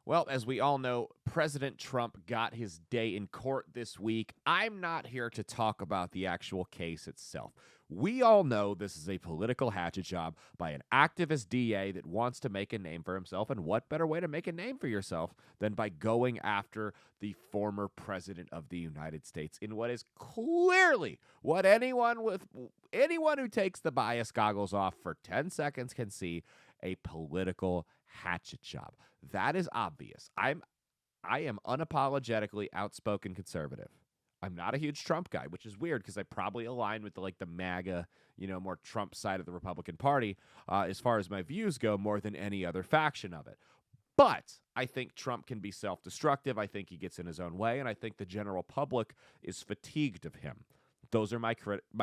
Well, as we all know, President Trump got his day in court this week. I'm not here to talk about the actual case itself. We all know this is a political hatchet job by an activist DA that wants to make a name for himself. And what better way to make a name for yourself than by going after the former president of the United States in what is clearly what anyone who takes the bias goggles off for 10 seconds can see, a political hatchet job. That is obvious. I am unapologetically outspoken conservative. I'm not a huge Trump guy, which is weird because I probably align with the MAGA, more Trump side of the Republican Party as far as my views go, more than any other faction of it. But I think Trump can be self-destructive. I think he gets in his own way, and I think the general public is fatigued of him. Those are my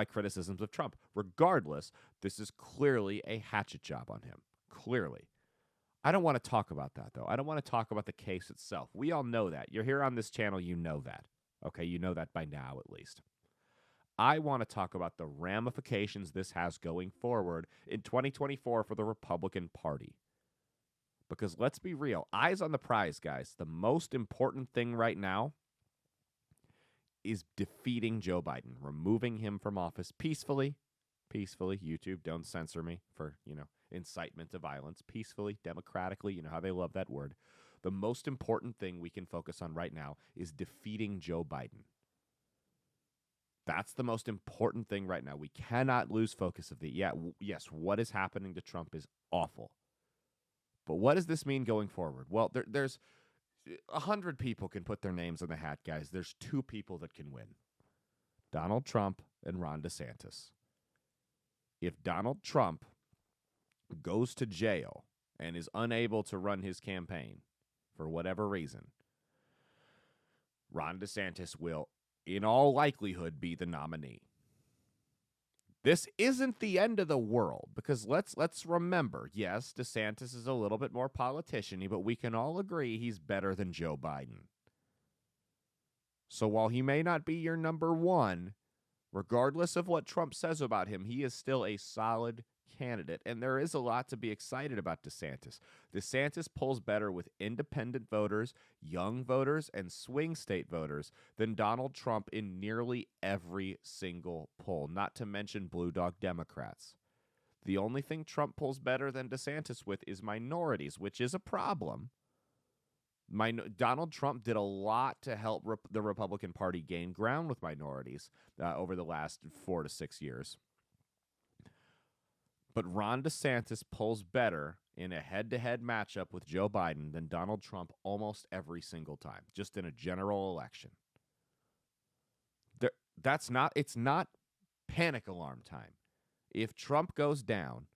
criticisms of Trump. Regardless, this is clearly a hatchet job on him. Clearly. I don't want to talk about that, though. I don't want to talk about the case itself. We all know that. You're here on this channel, you know that. Okay, you know that by now, at least. I want to talk about the ramifications this has going forward in 2024 for the Republican Party. Because let's be real, eyes on the prize, guys. The most important thing right now is defeating Joe Biden, removing him from office peacefully. Peacefully. YouTube, don't censor me for, incitement to violence. Peacefully, democratically. You know how they love that word. The most important thing we can focus on right now is defeating Joe Biden. That's the most important thing right now. We cannot lose focus of the, yes, what is happening to Trump is awful. But what does this mean going forward? Well, there's 100 people can put their names in the hat, guys. There's 2 people that can win. Donald Trump and Ron DeSantis. If Donald Trump goes to jail and is unable to run his campaign for whatever reason, Ron DeSantis will, in all likelihood, be the nominee. This isn't the end of the world, because let's remember, yes, DeSantis is a little bit more politician-y, but we can all agree he's better than Joe Biden. So while he may not be your number one, regardless of what Trump says about him, he is still a solid candidate, and there is a lot to be excited about DeSantis. DeSantis polls better with independent voters, young voters, and swing state voters than Donald Trump in nearly every single poll, not to mention blue dog Democrats. The only thing Trump polls better than DeSantis with is minorities, which is a problem. Donald Trump did a lot to help the Republican Party gain ground with minorities over the last 4 to 6 years. But Ron DeSantis polls better in a head-to-head matchup with Joe Biden than Donald Trump almost every single time, just in a general election. It's not panic alarm time. If Trump goes down,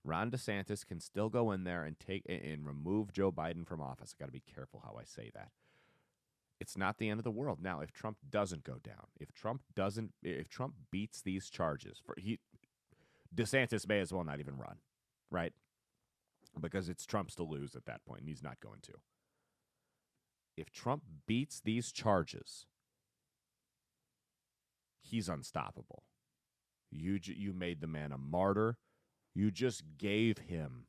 Ron DeSantis can still go in there and remove Joe Biden from office. I got to be careful how I say that. It's not the end of the world. Now, if Trump doesn't go down, if Trump beats these charges, DeSantis may as well not even run, right? Because it's Trump's to lose at that point, and he's not going to. If Trump beats these charges, he's unstoppable. You made the man a martyr. You just gave him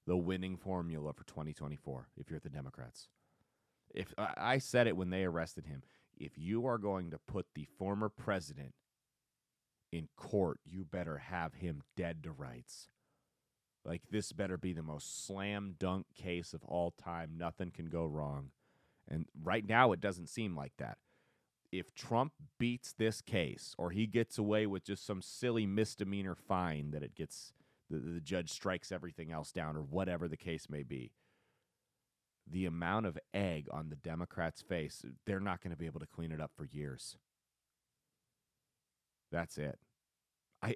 the winning formula for 2024 if you're the Democrats. If I said it when they arrested him, if you are going to put the former president in court, you better have him dead to rights. Like, this better be the most slam dunk case of all time. Nothing can go wrong. And right now it doesn't seem like that. If Trump beats this case, or he gets away with just some silly misdemeanor fine that the judge strikes everything else down, or whatever the case may be, the amount of egg on the Democrats' face, they're not going to be able to clean it up for years. That's it.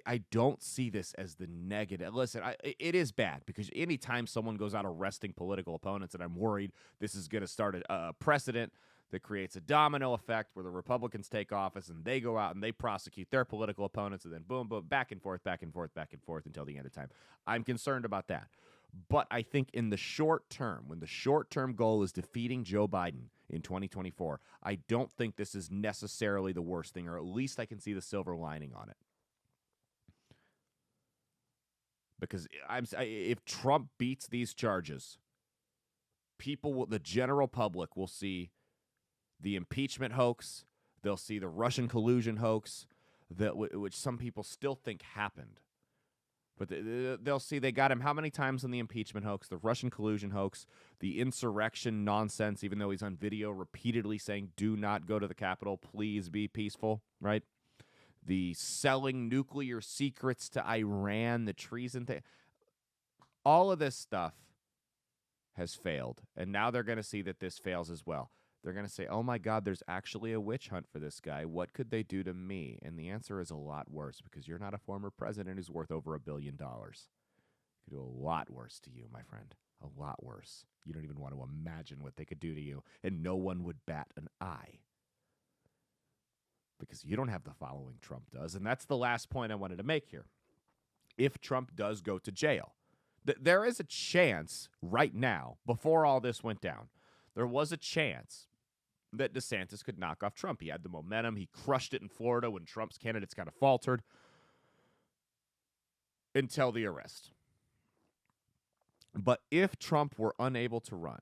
I don't see this as the negative. Listen, it is bad, because anytime someone goes out arresting political opponents, and I'm worried this is going to start a precedent that creates a domino effect where the Republicans take office and they go out and they prosecute their political opponents, and then boom, boom, back and forth, back and forth, back and forth until the end of time. I'm concerned about that. But I think in the short term, when the short-term goal is defeating Joe Biden in 2024, I don't think this is necessarily the worst thing, or at least I can see the silver lining on it. Because if Trump beats these charges, the general public will see the impeachment hoax. They'll see the Russian collusion hoax, which some people still think happened. But they'll see they got him how many times in the impeachment hoax, the Russian collusion hoax, the insurrection nonsense, even though he's on video repeatedly saying, do not go to the Capitol, please be peaceful, right? The selling nuclear secrets to Iran, the treason thing. All of this stuff has failed, and now they're going to see that this fails as well. They're going to say, oh, my God, there's actually a witch hunt for this guy. What could they do to me? And the answer is a lot worse, because you're not a former president who's worth over $1 billion. Could do a lot worse to you, my friend. A lot worse. You don't even want to imagine what they could do to you, and no one would bat an eye. Because you don't have the following Trump does, and that's the last point I wanted to make here. If Trump does go to jail, there is a chance right now, before all this went down, there was a chance that DeSantis could knock off Trump. He had the momentum. He crushed it in Florida when Trump's candidates kind of faltered until the arrest. But if Trump were unable to run,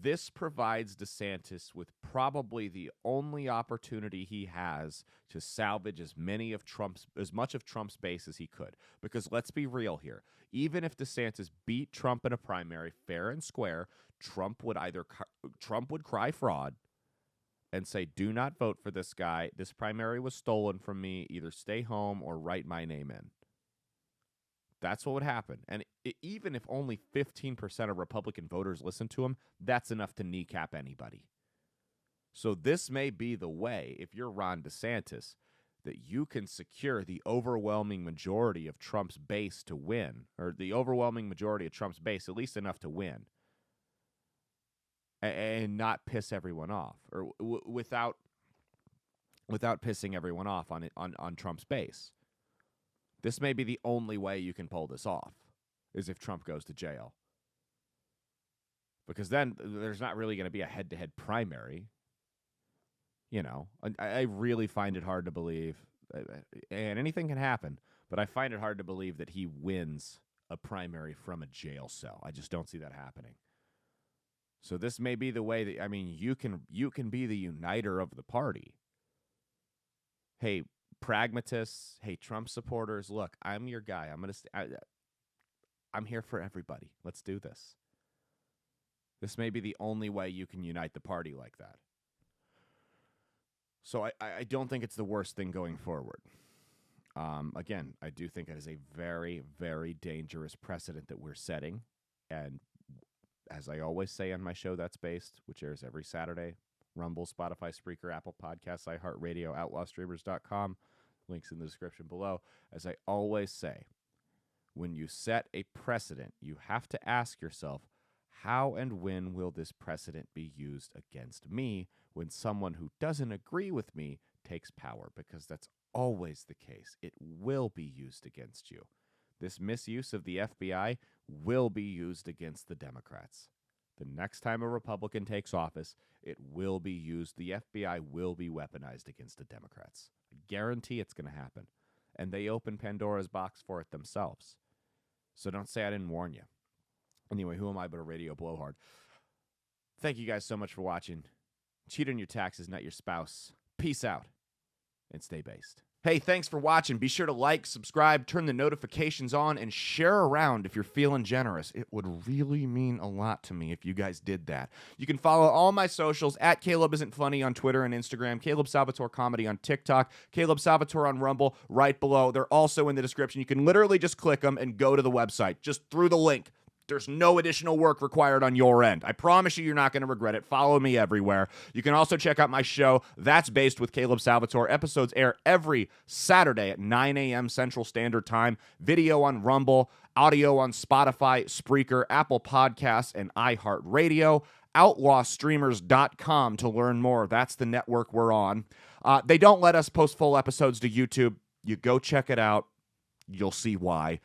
this provides DeSantis with probably the only opportunity he has to salvage as much of Trump's base as he could. Because let's be real here. Even if DeSantis beat Trump in a primary fair and square, Trump would cry fraud and say, do not vote for this guy. This primary was stolen from me. Either stay home or write my name in. That's what would happen. And even if only 15% of Republican voters listen to him, that's enough to kneecap anybody. So this may be the way, if you're Ron DeSantis, that you can secure the overwhelming majority of Trump's base to win, or the overwhelming majority of Trump's base, at least enough to win, and not piss everyone off, or without pissing everyone off on Trump's base. This may be the only way you can pull this off, is if Trump goes to jail. Because then there's not really going to be a head-to-head primary. You know, I really find it hard to believe, and anything can happen, but I find it hard to believe that he wins a primary from a jail cell. I just don't see that happening. So this may be the way that, I mean, you can be the uniter of the party. Hey, pragmatists, hey, Trump supporters, look, I'm your guy. I'm here for everybody. Let's do this. This may be the only way you can unite the party like that. So I don't think it's the worst thing going forward. Again, I do think it is a very, very dangerous precedent that we're setting. And as I always say on my show, That's Based, which airs every Saturday, Rumble, Spotify, Spreaker, Apple Podcasts, iHeartRadio, OutlawStreamers.com. Links in the description below. As I always say, when you set a precedent, you have to ask yourself, how and when will this precedent be used against me when someone who doesn't agree with me takes power? Because that's always the case. It will be used against you. This misuse of the FBI will be used against the Democrats. The next time a Republican takes office, it will be used. The FBI will be weaponized against the Democrats. I guarantee it's going to happen. And they open Pandora's box for it themselves. So don't say I didn't warn you. Anyway, who am I but a radio blowhard? Thank you guys so much for watching. Cheat on your taxes, not your spouse. Peace out, and stay based. Hey, thanks for watching. Be sure to like, subscribe, turn the notifications on, and share around if you're feeling generous. It would really mean a lot to me if you guys did that. You can follow all my socials at Caleb Isn't Funny on Twitter and Instagram, Caleb Salvatore Comedy on TikTok, Caleb Salvatore on Rumble right below. They're also in the description. You can literally just click them and go to the website just through the link. There's no additional work required on your end. I promise you're not going to regret it. Follow me everywhere. You can also check out my show, That's Based with Caleb Salvatore. Episodes air every Saturday at 9 a.m. Central Standard Time. Video on Rumble, audio on Spotify, Spreaker, Apple Podcasts, and iHeartRadio. OutlawStreamers.com to learn more. That's the network we're on. They don't let us post full episodes to YouTube. You go check it out. You'll see why.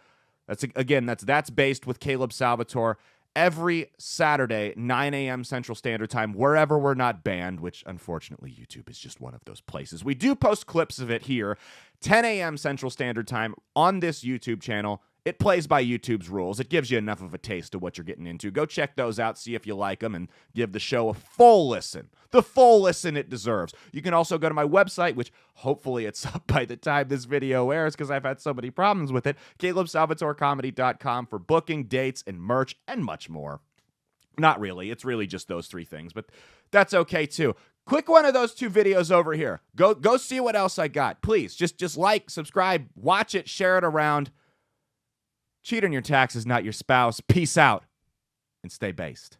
That's Based with Caleb Salvatore every Saturday, 9 a.m. Central Standard Time, wherever we're not banned, which unfortunately YouTube is just one of those places. We do post clips of it here, 10 a.m. Central Standard Time on this YouTube channel. It plays by YouTube's rules. It gives you enough of a taste of what you're getting into. Go check those out, see if you like them, and give the show a full listen. The full listen it deserves. You can also go to my website, which hopefully it's up by the time this video airs because I've had so many problems with it, CalebSalvatoreComedy.com, for booking, dates, and merch, and much more. Not really. It's really just those three things, but that's okay too. Click one of those two videos over here. Go see what else I got. Please, just like, subscribe, watch it, share it around. Cheat on your taxes, not your spouse. Peace out, and stay based.